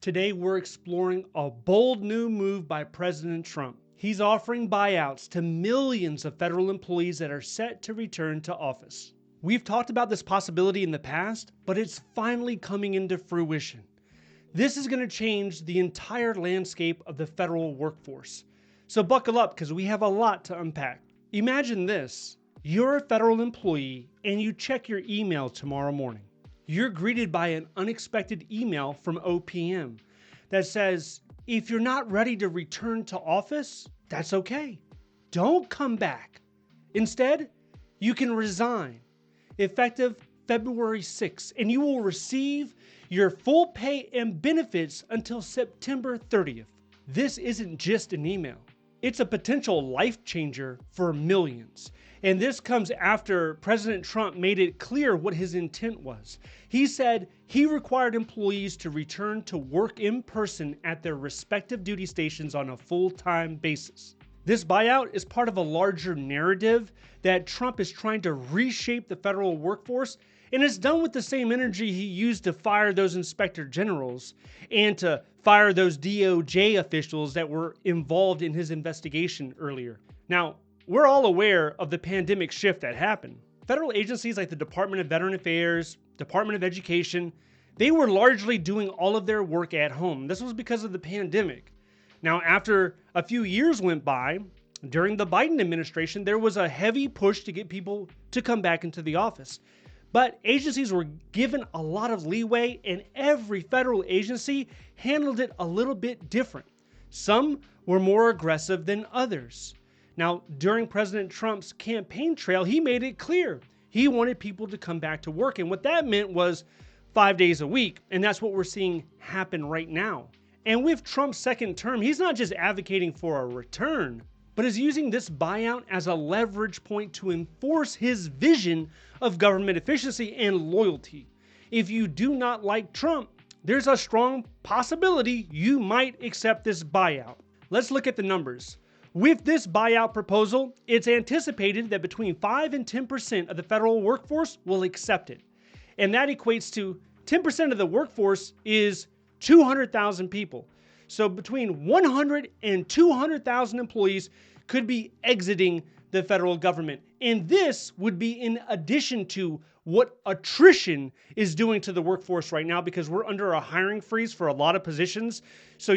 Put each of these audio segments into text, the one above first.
Today, we're exploring a bold new move by President Trump. He's offering buyouts to millions of federal employees that are set to return to office. We've talked about this possibility in the past, but it's finally coming into fruition. This is going to change the entire landscape of the federal workforce. So buckle up because we have a lot to unpack. Imagine this. You're a federal employee and you check your email tomorrow morning. You're greeted by an unexpected email from OPM that says, if you're not ready to return to office, that's okay. Don't come back. Instead, you can resign, effective February 6th, and you will receive your full pay and benefits until September 30th. This isn't just an email. It's a potential life changer for millions. And this comes after President Trump made it clear what his intent was. He said he required employees to return to work in person at their respective duty stations on a full-time basis. This buyout is part of a larger narrative that Trump is trying to reshape the federal workforce, and it's done with the same energy he used to fire those inspector generals and to fire those DOJ officials that were involved in his investigation earlier. Now, we're all aware of the pandemic shift that happened. Federal agencies like the Department of Veteran Affairs, Department of Education, they were largely doing all of their work at home. This was because of the pandemic. Now, after a few years went by, during the Biden administration, there was a heavy push to get people to come back into the office. But agencies were given a lot of leeway, and every federal agency handled it a little bit different. Some were more aggressive than others. Now, during President Trump's campaign trail, he made it clear he wanted people to come back to work. And what that meant was 5 days a week. And that's what we're seeing happen right now. And with Trump's second term, he's not just advocating for a return, but is using this buyout as a leverage point to enforce his vision of government efficiency and loyalty. If you do not like Trump, there's a strong possibility you might accept this buyout. Let's look at the numbers. With this buyout proposal, it's anticipated that between 5 and 10% of the federal workforce will accept it. And that equates to 10% of the workforce is 200,000 people. So between 100 and 200,000 employees could be exiting the federal government. And this would be in addition to what attrition is doing to the workforce right now, because we're under a hiring freeze for a lot of positions. So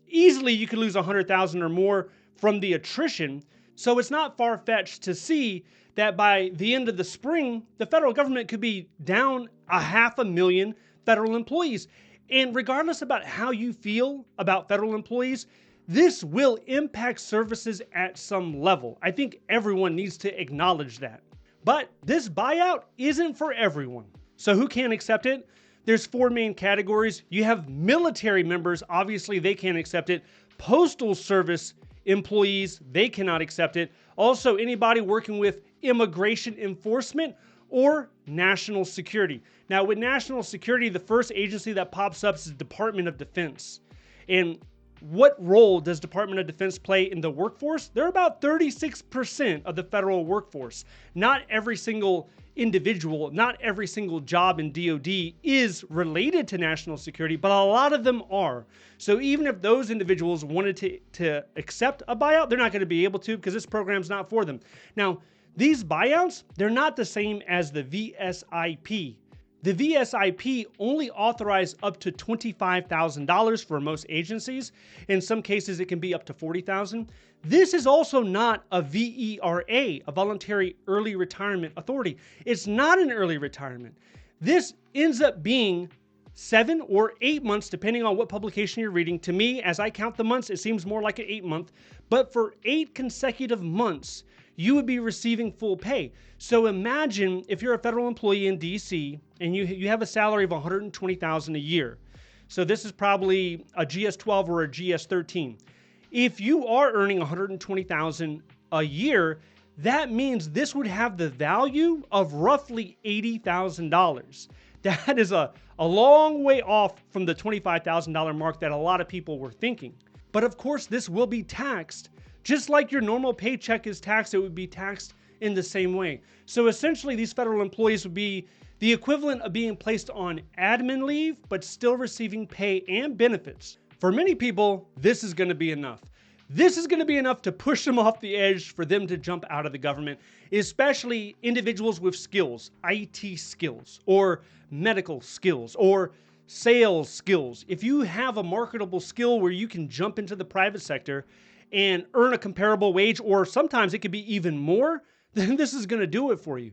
easily you could lose 100,000 or more from the attrition. So it's not far-fetched to see that by the end of the spring, the federal government could be down 500,000 federal employees. And regardless about how you feel about federal employees, this will impact services at some level. I think everyone needs to acknowledge that. But this buyout isn't for everyone. So who can accept it? There's 4 main categories. You have military members, obviously they can't accept it. Postal service employees, they cannot accept it. Also, anybody working with immigration enforcement or national security. Now, with national security, the first agency that pops up is the Department of Defense. And what role does Department of Defense play in the workforce? They're about 36% of the federal workforce. Not every single individual, not every single job in DoD is related to national security, but a lot of them are. So even if those individuals wanted to accept a buyout, they're not going to be able to because this program's not for them. Now, these buyouts, they're not the same as the VSIP. The VSIP only authorized up to $25,000 for most agencies. In some cases, it can be up to $40,000. This is also not a VERA, a voluntary early retirement authority. It's not an early retirement. This ends up being 7 or 8 months, depending on what publication you're reading. To me, as I count the months, it seems more like an 8-month. But for 8 consecutive months, you would be receiving full pay. So imagine if you're a federal employee in DC and you have a salary of $120,000 a year. So this is probably a GS-12 or a GS-13. If you are earning $120,000 a year, that means this would have the value of roughly $80,000. That is a long way off from the $25,000 mark that a lot of people were thinking. But of course, this will be taxed. Just like your normal paycheck is taxed, it would be taxed in the same way. So essentially, these federal employees would be the equivalent of being placed on admin leave, but still receiving pay and benefits. For many people, this is going to be enough. This is going to be enough to push them off the edge for them to jump out of the government, especially individuals with skills, IT skills, or medical skills, or sales skills. If you have a marketable skill where you can jump into the private sector and earn a comparable wage, or sometimes it could be even more, then this is going to do it for you.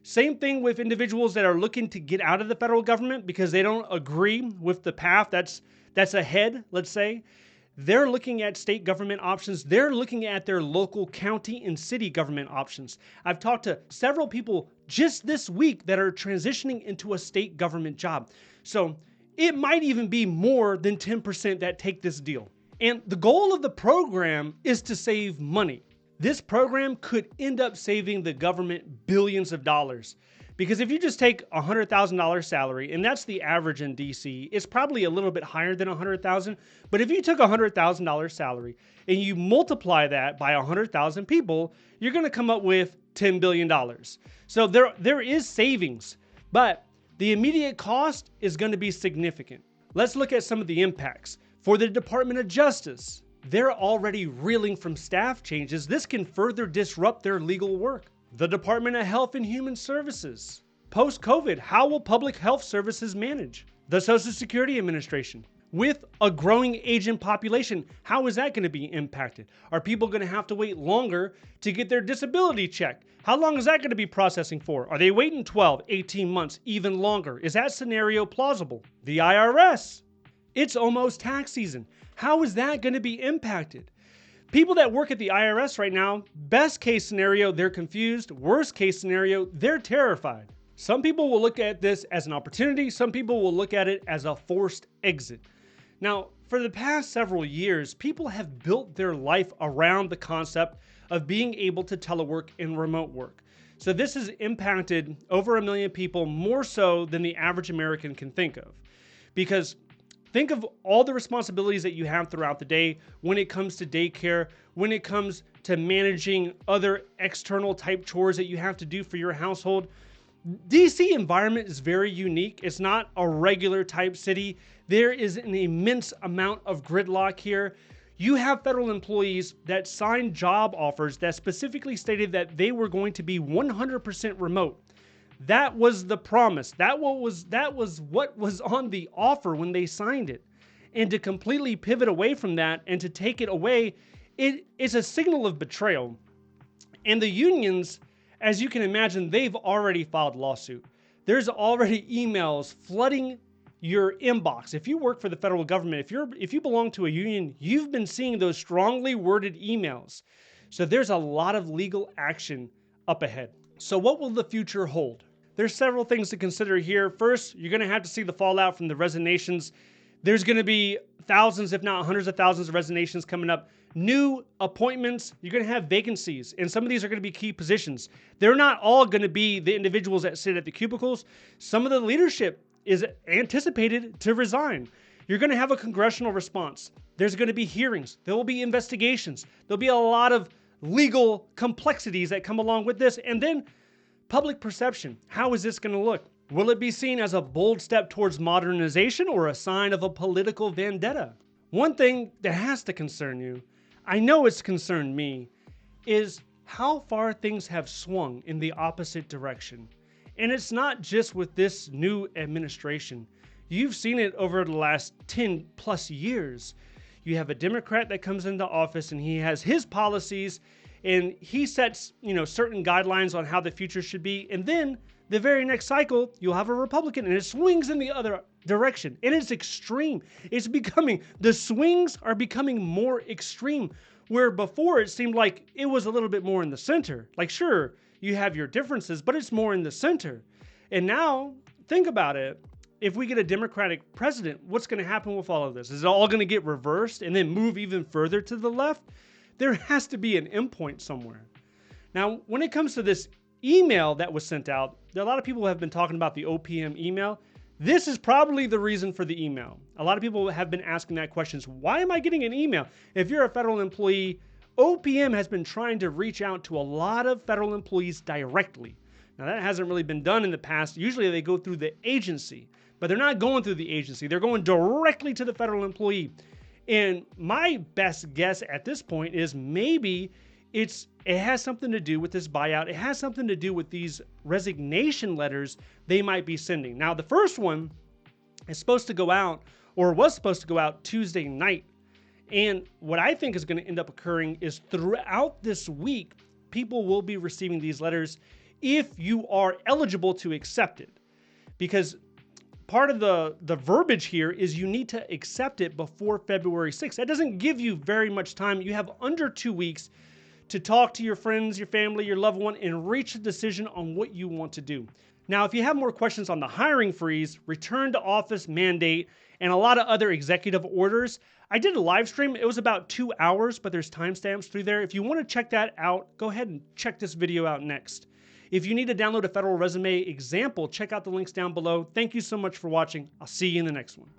Same thing with individuals that are looking to get out of the federal government because they don't agree with the path that's ahead, let's say. They're looking at state government options. They're looking at their local county and city government options. I've talked to several people just this week that are transitioning into a state government job. So it might even be more than 10% that take this deal. And the goal of the program is to save money. This program could end up saving the government billions of dollars. Because if you just take a $100,000 salary, and that's the average in DC, it's probably a little bit higher than $100,000. But if you took a $100,000 salary and you multiply that by 100,000 people, you're going to come up with $10 billion. So there is savings, but the immediate cost is going to be significant. Let's look at some of the impacts. For the Department of Justice, they're already reeling from staff changes. This can further disrupt their legal work. The Department of Health and Human Services. Post-COVID, how will public health services manage? The Social Security Administration. With a growing aging population, how is that going to be impacted? Are people going to have to wait longer to get their disability check? How long is that going to be processing for? Are they waiting 12, 18 months, even longer? Is that scenario plausible? The IRS. It's almost tax season. How is that going to be impacted? People that work at the IRS right now, best case scenario, they're confused. Worst case scenario, they're terrified. Some people will look at this as an opportunity. Some people will look at it as a forced exit. Now, for the past several years, people have built their life around the concept of being able to telework and remote work. So this has impacted over 1 million people more so than the average American can think of. Because think of all the responsibilities that you have throughout the day when it comes to daycare, when it comes to managing other external type chores that you have to do for your household. DC environment is very unique. It's not a regular type city. There is an immense amount of gridlock here. You have federal employees that signed job offers that specifically stated that they were going to be 100% remote. That was the promise. That was what was on the offer when they signed it. And to completely pivot away from that and to take it away, it is a signal of betrayal. And the unions, as you can imagine, they've already filed lawsuit. There's already emails flooding your inbox. If you work for the federal government, if you belong to a union, you've been seeing those strongly worded emails. So there's a lot of legal action up ahead. So what will the future hold? There's several things to consider here. First, you're going to have to see the fallout from the resignations. There's going to be thousands, if not hundreds of thousands of resignations coming up. New appointments, you're going to have vacancies, and some of these are going to be key positions. They're not all going to be the individuals that sit at the cubicles. Some of the leadership is anticipated to resign. You're going to have a congressional response. There's going to be hearings. There will be investigations. There'll be a lot of legal complexities that come along with this. And then public perception. How is this going to look? Will it be seen as a bold step towards modernization or a sign of a political vendetta? One thing that has to concern you, I know it's concerned me, is how far things have swung in the opposite direction. And it's not just with this new administration. You've seen it over the last 10 plus years. You have a Democrat that comes into office and he has his policies and he sets, certain guidelines on how the future should be. And then the very next cycle, you'll have a Republican and it swings in the other direction. And it's extreme. The swings are becoming more extreme, where before it seemed like it was a little bit more in the center. Like, sure, you have your differences, but it's more in the center. And now, think about it. If we get a Democratic president, what's going to happen with all of this? Is it all going to get reversed and then move even further to the left? There has to be an endpoint somewhere. Now, when it comes to this email that was sent out, a lot of people have been talking about the OPM email. This is probably the reason for the email. A lot of people have been asking that question. Why am I getting an email? If you're a federal employee, OPM has been trying to reach out to a lot of federal employees directly Now, that hasn't really been done in the past. Usually they go through the agency, but they're not going through the agency. They're going directly to the federal employee. And my best guess at this point is maybe it has something to do with this buyout. It has something to do with these resignation letters they might be sending. Now, the first one is supposed to go out, or was supposed to go out, Tuesday night. And what I think is going to end up occurring is throughout this week, people will be receiving these letters if you are eligible to accept it. Because part of the verbiage here is you need to accept it before February 6th. That doesn't give you very much time. You have under 2 weeks to talk to your friends, your family, your loved one, and reach a decision on what you want to do. Now, if you have more questions on the hiring freeze, return to office mandate, and a lot of other executive orders, I did a live stream. It was about 2 hours, but there's timestamps through there. If you want to check that out, go ahead and check this video out next. If you need to download a federal resume example, check out the links down below. Thank you so much for watching. I'll see you in the next one.